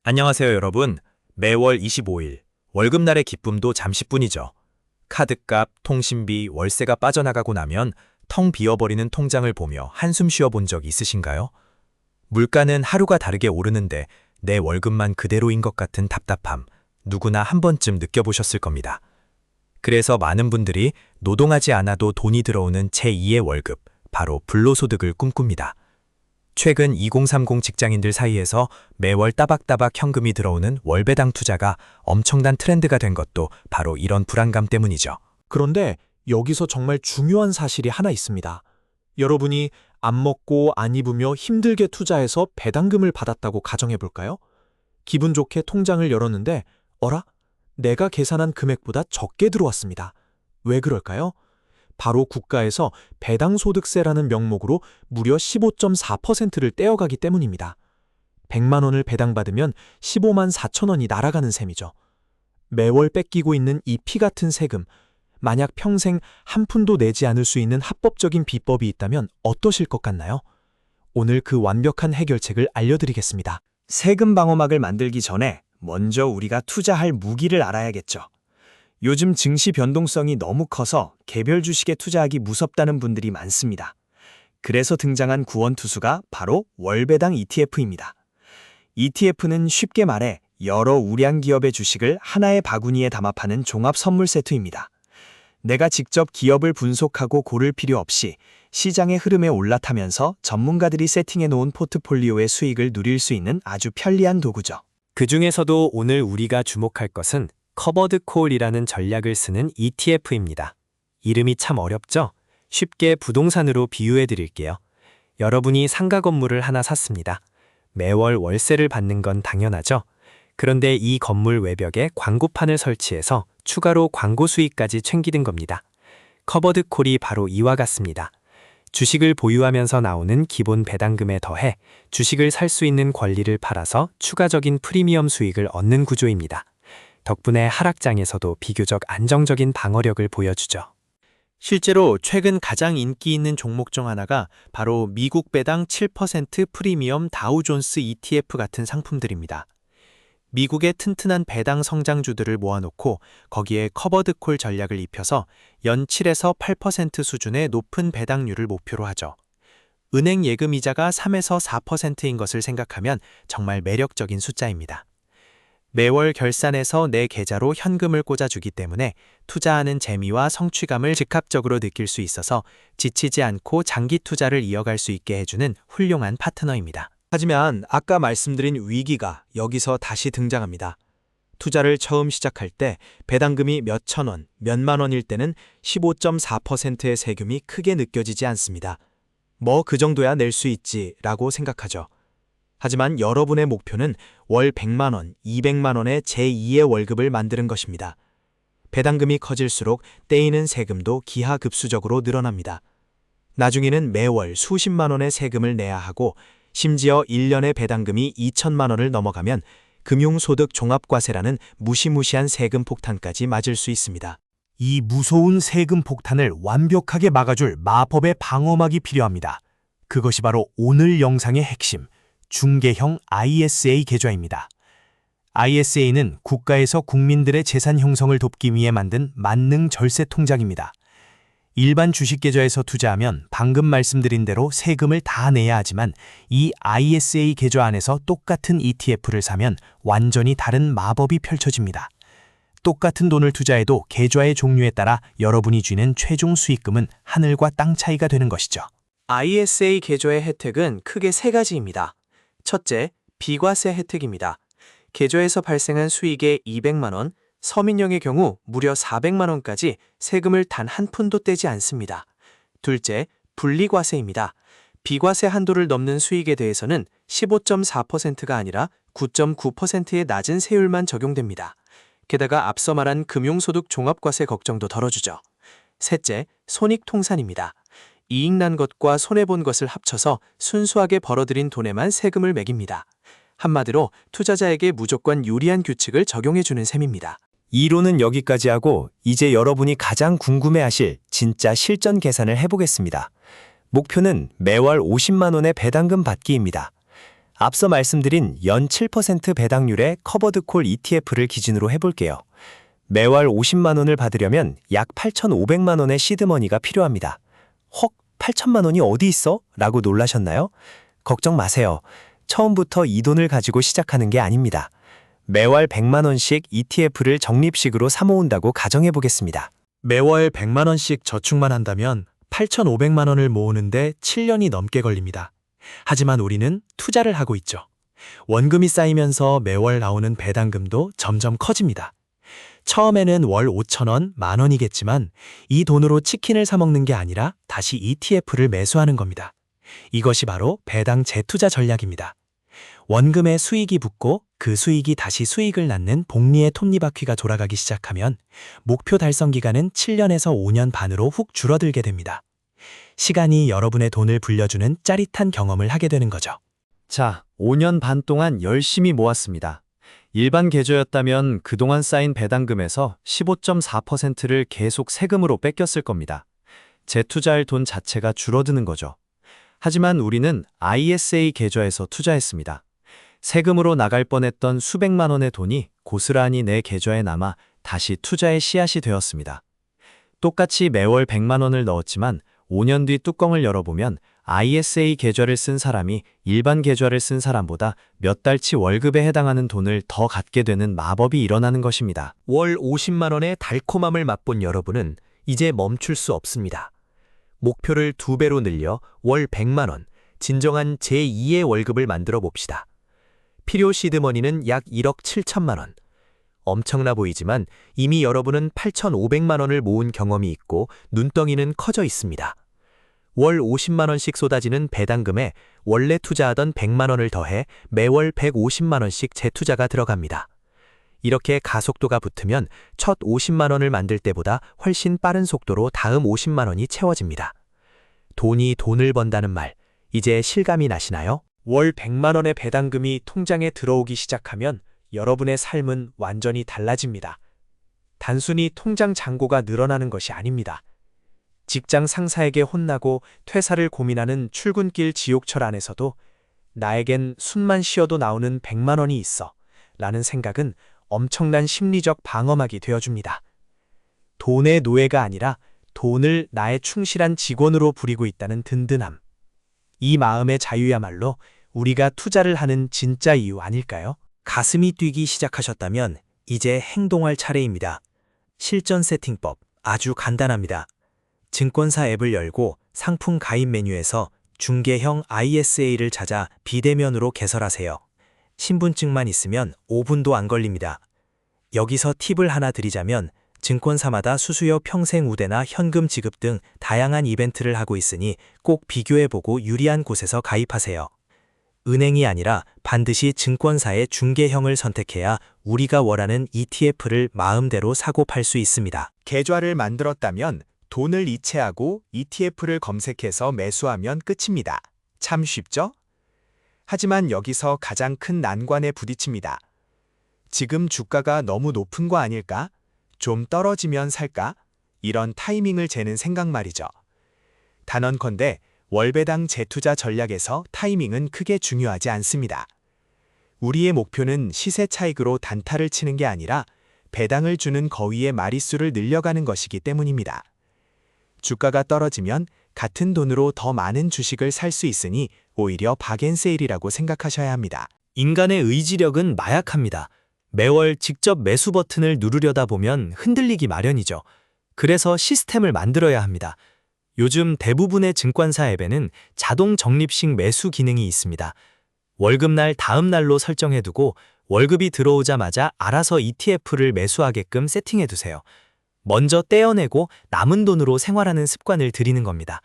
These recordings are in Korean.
안녕하세요, 여러분. 매월 25일, 월급날의 기쁨도 잠시뿐이죠. 카드값, 통신비, 월세가 빠져나가고 나면 텅 비어버리는 통장을 보며 한숨 쉬어본 적 있으신가요? 물가는 하루가 다르게 오르는데 내 월급만 그대로인 것 같은 답답함, 누구나 한 번쯤 느껴보셨을 겁니다. 그래서 많은 분들이 노동하지 않아도 돈이 들어오는 제2의 월급, 바로 불로소득을 꿈꿉니다. 최근 2030 직장인들 사이에서 매월 따박따박 현금이 들어오는 월배당 투자가 엄청난 트렌드가 된 것도 바로 이런 불안감 때문이죠. 그런데 여기서 정말 중요한 사실이 하나 있습니다. 여러분이 안 먹고 안 입으며 힘들게 투자해서 배당금을 받았다고 가정해 볼까요? 기분 좋게 통장을 열었는데, 어라? 내가 계산한 금액보다 적게 들어왔습니다. 왜 그럴까요? 바로 국가에서 배당소득세라는 명목으로 무려 15.4%를 떼어가기 때문입니다. 100만 원을 배당받으면 15만 4천 원이 날아가는 셈이죠. 매월 뺏기고 있는 이 피 같은 세금, 만약 평생 한 푼도 내지 않을 수 있는 합법적인 비법이 있다면 어떠실 것 같나요? 오늘 그 완벽한 해결책을 알려드리겠습니다. 세금 방어막을 만들기 전에 먼저 우리가 투자할 무기를 알아야겠죠. 요즘 증시 변동성이 너무 커서 개별 주식에 투자하기 무섭다는 분들이 많습니다. 그래서 등장한 구원투수가 바로 월배당 ETF입니다. ETF는 쉽게 말해 여러 우량 기업의 주식을 하나의 바구니에 담아 파는 종합 선물 세트입니다. 내가 직접 기업을 분석하고 고를 필요 없이 시장의 흐름에 올라타면서 전문가들이 세팅해 놓은 포트폴리오의 수익을 누릴 수 있는 아주 편리한 도구죠. 그 중에서도 오늘 우리가 주목할 것은 커버드 콜이라는 전략을 쓰는 ETF입니다. 이름이 참 어렵죠? 쉽게 부동산으로 비유해 드릴게요. 여러분이 상가 건물을 하나 샀습니다. 매월 월세를 받는 건 당연하죠? 그런데 이 건물 외벽에 광고판을 설치해서 추가로 광고 수익까지 챙기는 겁니다. 커버드 콜이 바로 이와 같습니다. 주식을 보유하면서 나오는 기본 배당금에 더해 주식을 살 수 있는 권리를 팔아서 추가적인 프리미엄 수익을 얻는 구조입니다. 덕분에 하락장에서도 비교적 안정적인 방어력을 보여주죠. 실제로 최근 가장 인기 있는 종목 중 하나가 바로 미국 배당 7% 프리미엄 다우존스 ETF 같은 상품들입니다. 미국의 튼튼한 배당 성장주들을 모아놓고 거기에 커버드콜 전략을 입혀서 연 7에서 8% 수준의 높은 배당률을 목표로 하죠. 은행 예금 이자가 3에서 4%인 것을 생각하면 정말 매력적인 숫자입니다. 매월 결산해서 내 계좌로 현금을 꽂아주기 때문에 투자하는 재미와 성취감을 즉각적으로 느낄 수 있어서 지치지 않고 장기 투자를 이어갈 수 있게 해주는 훌륭한 파트너입니다. 하지만 아까 말씀드린 위기가 여기서 다시 등장합니다. 투자를 처음 시작할 때 배당금이 몇천 원, 몇만 원일 때는 15.4%의 세금이 크게 느껴지지 않습니다. 뭐 그 정도야 낼 수 있지 라고 생각하죠. 하지만 여러분의 목표는 월 100만 원, 200만 원의 제2의 월급을 만드는 것입니다. 배당금이 커질수록 떼이는 세금도 기하급수적으로 늘어납니다. 나중에는 매월 수십만 원의 세금을 내야 하고 심지어 1년의 배당금이 2천만 원을 넘어가면 금융소득 종합과세라는 무시무시한 세금 폭탄까지 맞을 수 있습니다. 이 무서운 세금 폭탄을 완벽하게 막아줄 마법의 방어막이 필요합니다. 그것이 바로 오늘 영상의 핵심, 중개형 ISA 계좌입니다. ISA는 국가에서 국민들의 재산 형성을 돕기 위해 만든 만능 절세 통장입니다. 일반 주식 계좌에서 투자하면 방금 말씀드린 대로 세금을 다 내야 하지만 이 ISA 계좌 안에서 똑같은 ETF를 사면 완전히 다른 마법이 펼쳐집니다. 똑같은 돈을 투자해도 계좌의 종류에 따라 여러분이 쥐는 최종 수익금은 하늘과 땅 차이가 되는 것이죠. ISA 계좌의 혜택은 크게 세 가지입니다. 첫째, 비과세 혜택입니다. 계좌에서 발생한 수익의 200만 원, 서민형의 경우 무려 400만 원까지 세금을 단 한 푼도 떼지 않습니다. 둘째, 분리과세입니다. 비과세 한도를 넘는 수익에 대해서는 15.4%가 아니라 9.9%의 낮은 세율만 적용됩니다. 게다가 앞서 말한 금융소득 종합과세 걱정도 덜어주죠. 셋째, 손익통산입니다. 이익 난 것과 손해본 것을 합쳐서 순수하게 벌어들인 돈에만 세금을 매깁니다. 한마디로 투자자에게 무조건 유리한 규칙을 적용해주는 셈입니다. 이론은 여기까지 하고 이제 여러분이 가장 궁금해하실 진짜 실전 계산을 해보겠습니다. 목표는 매월 50만 원의 배당금 받기입니다. 앞서 말씀드린 연 7% 배당률의 커버드콜 ETF를 기준으로 해볼게요. 매월 50만 원을 받으려면 약 8,500만 원의 시드머니가 필요합니다. 헉, 8천만 원이 어디 있어? 라고 놀라셨나요? 걱정 마세요. 처음부터 이 돈을 가지고 시작하는 게 아닙니다. 매월 100만 원씩 ETF를 적립식으로 사모은다고 가정해 보겠습니다. 매월 100만 원씩 저축만 한다면 8,500만 원을 모으는데 7년이 넘게 걸립니다. 하지만 우리는 투자를 하고 있죠. 원금이 쌓이면서 매월 나오는 배당금도 점점 커집니다. 처음에는 월 5,000원, 만 원이겠지만 이 돈으로 치킨을 사 먹는 게 아니라 다시 ETF를 매수하는 겁니다. 이것이 바로 배당 재투자 전략입니다. 원금에 수익이 붙고 그 수익이 다시 수익을 낳는 복리의 톱니바퀴가 돌아가기 시작하면 목표 달성 기간은 7년에서 5년 반으로 훅 줄어들게 됩니다. 시간이 여러분의 돈을 불려주는 짜릿한 경험을 하게 되는 거죠. 자, 5년 반 동안 열심히 모았습니다. 일반 계좌였다면 그동안 쌓인 배당금에서 15.4%를 계속 세금으로 뺏겼을 겁니다. 재투자할 돈 자체가 줄어드는 거죠. 하지만 우리는 ISA 계좌에서 투자했습니다. 세금으로 나갈 뻔했던 수백만 원의 돈이 고스란히 내 계좌에 남아 다시 투자의 씨앗이 되었습니다. 똑같이 매월 100만 원을 넣었지만 5년 뒤 뚜껑을 열어보면 ISA 계좌를 쓴 사람이 일반 계좌를 쓴 사람보다 몇 달치 월급에 해당하는 돈을 더 갖게 되는 마법이 일어나는 것입니다. 월 50만 원의 달콤함을 맛본 여러분은 이제 멈출 수 없습니다. 목표를 2배로 늘려 월 100만 원, 진정한 제2의 월급을 만들어 봅시다. 필요 시드머니는 약 1억 7천만 원. 엄청나 보이지만 이미 여러분은 8,500만 원을 모은 경험이 있고 눈덩이는 커져 있습니다. 월 50만 원씩 쏟아지는 배당금에 원래 투자하던 100만 원을 더해 매월 150만 원씩 재투자가 들어갑니다. 이렇게 가속도가 붙으면 첫 50만 원을 만들 때보다 훨씬 빠른 속도로 다음 50만 원이 채워집니다. 돈이 돈을 번다는 말, 이제 실감이 나시나요? 월 100만 원의 배당금이 통장에 들어오기 시작하면 여러분의 삶은 완전히 달라집니다. 단순히 통장 잔고가 늘어나는 것이 아닙니다. 직장 상사에게 혼나고 퇴사를 고민하는 출근길 지옥철 안에서도 나에겐 숨만 쉬어도 나오는 100만 원이 있어 라는 생각은 엄청난 심리적 방어막이 되어줍니다. 돈의 노예가 아니라 돈을 나의 충실한 직원으로 부리고 있다는 든든함. 이 마음의 자유야말로 우리가 투자를 하는 진짜 이유 아닐까요? 가슴이 뛰기 시작하셨다면 이제 행동할 차례입니다. 실전 세팅법 아주 간단합니다. 증권사 앱을 열고 상품 가입 메뉴에서 중개형 ISA를 찾아 비대면으로 개설하세요. 신분증만 있으면 5분도 안 걸립니다. 여기서 팁을 하나 드리자면 증권사마다 수수료 평생 우대나 현금 지급 등 다양한 이벤트를 하고 있으니 꼭 비교해보고 유리한 곳에서 가입하세요. 은행이 아니라 반드시 증권사의 중개형을 선택해야 우리가 원하는 ETF를 마음대로 사고 팔 수 있습니다. 계좌를 만들었다면 돈을 이체하고 ETF를 검색해서 매수하면 끝입니다. 참 쉽죠? 하지만 여기서 가장 큰 난관에 부딪힙니다. 지금 주가가 너무 높은 거 아닐까? 좀 떨어지면 살까? 이런 타이밍을 재는 생각 말이죠. 단언컨대 월배당 재투자 전략에서 타이밍은 크게 중요하지 않습니다. 우리의 목표는 시세 차익으로 단타를 치는 게 아니라 배당을 주는 거위의 마리수를 늘려가는 것이기 때문입니다. 주가가 떨어지면 같은 돈으로 더 많은 주식을 살 수 있으니 오히려 박앤세일이라고 생각하셔야 합니다. 인간의 의지력은 마약합니다. 매월 직접 매수 버튼을 누르려다 보면 흔들리기 마련이죠. 그래서 시스템을 만들어야 합니다. 요즘 대부분의 증권사 앱에는 자동 적립식 매수 기능이 있습니다. 월급날 다음 날로 설정해두고 월급이 들어오자마자 알아서 ETF를 매수하게끔 세팅해두세요. 먼저 떼어내고 남은 돈으로 생활하는 습관을 들이는 겁니다.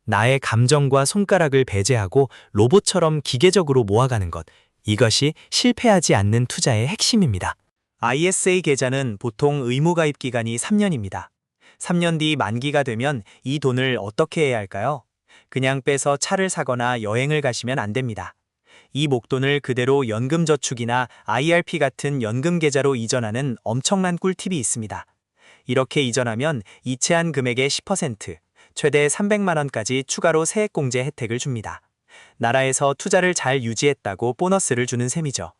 나의 감정과 손가락을 배제하고 로봇처럼 기계적으로 모아가는 것, 이것이 실패하지 않는 투자의 핵심입니다. ISA 계좌는 보통 의무 가입 기간이 3년입니다. 3년 뒤 만기가 되면 이 돈을 어떻게 해야 할까요? 그냥 빼서 차를 사거나 여행을 가시면 안 됩니다. 이 목돈을 그대로 연금저축이나 IRP 같은 연금 계좌로 이전하는 엄청난 꿀팁이 있습니다. 이렇게 이전하면 이체한 금액의 10%, 최대 300만 원까지 추가로 세액공제 혜택을 줍니다. 나라에서 투자를 잘 유지했다고 보너스를 주는 셈이죠.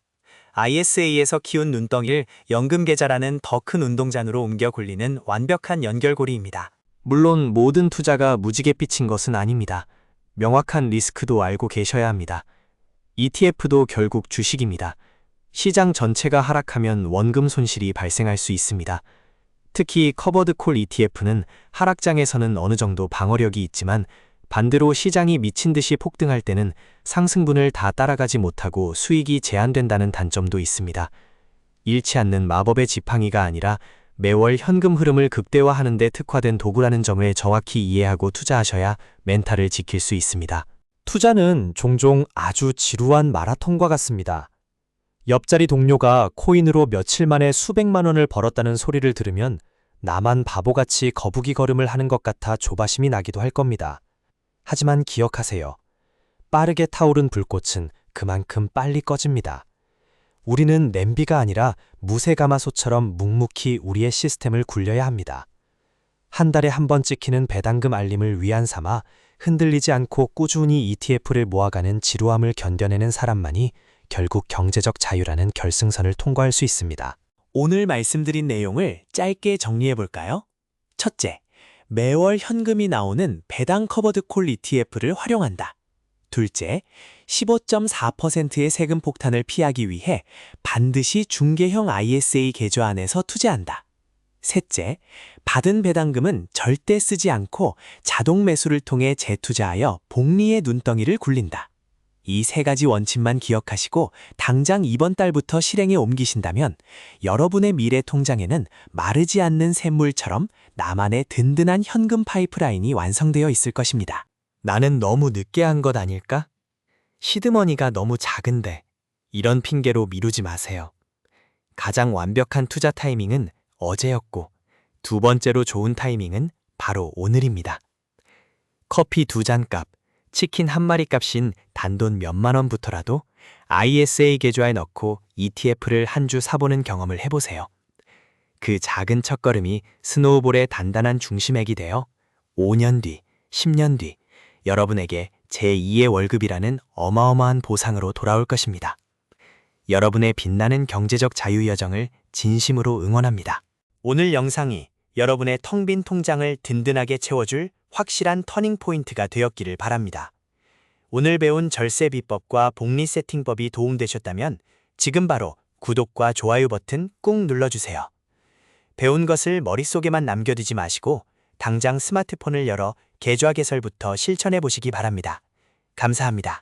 ISA에서 키운 눈덩이를 연금 계좌라는 더 큰 운동잔으로 옮겨 굴리는 완벽한 연결고리입니다. 물론 모든 투자가 무지개 빛인 것은 아닙니다. 명확한 리스크도 알고 계셔야 합니다. ETF도 결국 주식입니다. 시장 전체가 하락하면 원금 손실이 발생할 수 있습니다. 특히 커버드 콜 ETF는 하락장에서는 어느 정도 방어력이 있지만 반대로 시장이 미친 듯이 폭등할 때는 상승분을 다 따라가지 못하고 수익이 제한된다는 단점도 있습니다. 잃지 않는 마법의 지팡이가 아니라 매월 현금 흐름을 극대화하는 데 특화된 도구라는 점을 정확히 이해하고 투자하셔야 멘탈을 지킬 수 있습니다. 투자는 종종 아주 지루한 마라톤과 같습니다. 옆자리 동료가 코인으로 며칠 만에 수백만 원을 벌었다는 소리를 들으면 나만 바보같이 거북이 걸음을 하는 것 같아 조바심이 나기도 할 겁니다. 하지만 기억하세요. 빠르게 타오른 불꽃은 그만큼 빨리 꺼집니다. 우리는 냄비가 아니라 무쇠가마솥처럼 묵묵히 우리의 시스템을 굴려야 합니다. 한 달에 한 번 찍히는 배당금 알림을 위안 삼아 흔들리지 않고 꾸준히 ETF를 모아가는 지루함을 견뎌내는 사람만이 결국 경제적 자유라는 결승선을 통과할 수 있습니다. 오늘 말씀드린 내용을 짧게 정리해 볼까요? 첫째, 매월 현금이 나오는 배당 커버드 콜 ETF를 활용한다. 둘째, 15.4%의 세금 폭탄을 피하기 위해 반드시 중개형 ISA 계좌 안에서 투자한다. 셋째, 받은 배당금은 절대 쓰지 않고 자동 매수를 통해 재투자하여 복리의 눈덩이를 굴린다. 이 세 가지 원칙만 기억하시고 당장 이번 달부터 실행에 옮기신다면 여러분의 미래 통장에는 마르지 않는 샘물처럼 나만의 든든한 현금 파이프라인이 완성되어 있을 것입니다. 나는 너무 늦게 한 것 아닐까? 시드머니가 너무 작은데 이런 핑계로 미루지 마세요. 가장 완벽한 투자 타이밍은 어제였고 두 번째로 좋은 타이밍은 바로 오늘입니다. 커피 2잔 값, 치킨 한 마리 값인 단돈 몇만 원부터라도 ISA 계좌에 넣고 ETF를 한 주 사보는 경험을 해보세요. 그 작은 첫걸음이 스노우볼의 단단한 중심액이 되어 5년 뒤, 10년 뒤 여러분에게 제2의 월급이라는 어마어마한 보상으로 돌아올 것입니다. 여러분의 빛나는 경제적 자유 여정을 진심으로 응원합니다. 오늘 영상이 여러분의 텅 빈 통장을 든든하게 채워줄 확실한 터닝 포인트가 되었기를 바랍니다. 오늘 배운 절세 비법과 복리 세팅법이 도움되셨다면 지금 바로 구독과 좋아요 버튼 꾹 눌러주세요. 배운 것을 머릿속에만 남겨두지 마시고 당장 스마트폰을 열어 계좌 개설부터 실천해 보시기 바랍니다. 감사합니다.